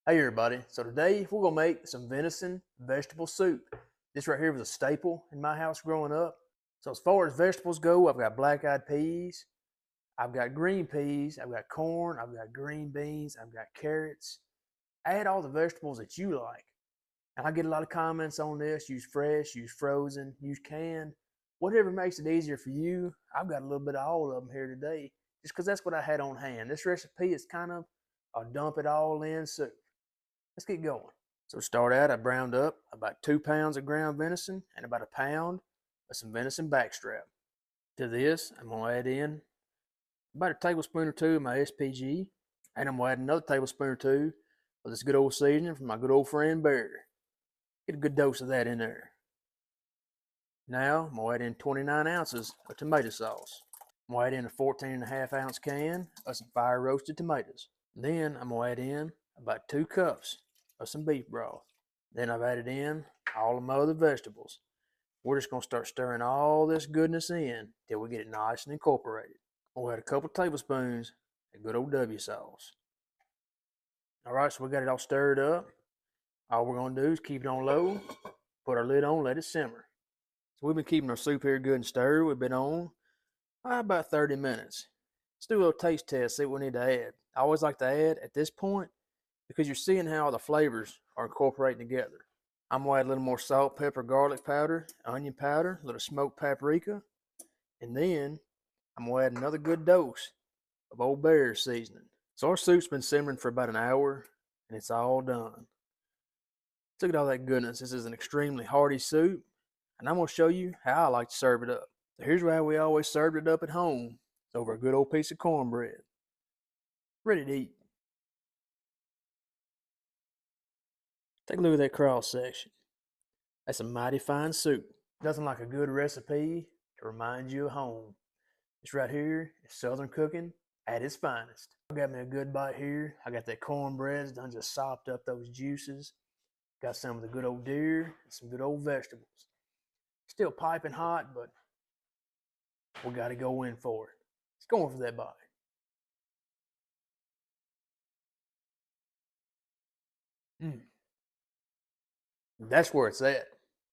Hey everybody, so today we're gonna make some venison vegetable soup. This right here was a staple in my house growing up. So as far as vegetables go, I've got black-eyed peas, I've got green peas, I've got corn, I've got green beans, I've got carrots. Add all the vegetables that you like. And I get a lot of comments on this, use fresh, use frozen, use canned. Whatever makes it easier for you. I've got a little bit of all of them here today, just because that's what I had on hand. This recipe is kind of a dump it all in soup. Let's get going. So to start out, I browned up about 2 pounds of ground venison and about a pound of some venison backstrap. To this, I'm going to add in about a tablespoon or two of my SPG, and I'm going to add another tablespoon or two of this good old seasoning from my good old friend Bear. Get a good dose of that in there. Now, I'm going to add in 29 ounces of tomato sauce. I'm going to add in a 14.5 ounce can of some fire roasted tomatoes. Then I'm going to add in about 2 cups of some beef broth. Then I've added in all of my other vegetables. We're just going to start stirring all this goodness in till we get it nice and incorporated. We'll add a couple tablespoons of good old W sauce. Alright, so we got it all stirred up. All we're going to do is keep it on low, put our lid on, let it simmer. So we've been keeping our soup here good and stirred. We've been on about 30 minutes. Let's do a little taste test, see what we need to add. I always like to add at this point because you're seeing how the flavors are incorporating together. I'm going to add a little more salt, pepper, garlic powder, onion powder, a little smoked paprika, and then I'm going to add another good dose of Old Bear seasoning. So our soup's been simmering for about an hour, and it's all done. Look at all that goodness. This is an extremely hearty soup, and I'm going to show you how I like to serve it up. So here's how we always served it up at home. It's over a good old piece of cornbread. Ready to eat. Take a look at that cross section. That's a mighty fine soup. Nothing like a good recipe to remind you of home. This right here is Southern cooking at its finest. I got me a good bite here. I got that cornbread done just sopped up those juices. Got some of the good old deer and some good old vegetables. Still piping hot, but we got to go in for it. It's going for that bite. That's where it's at.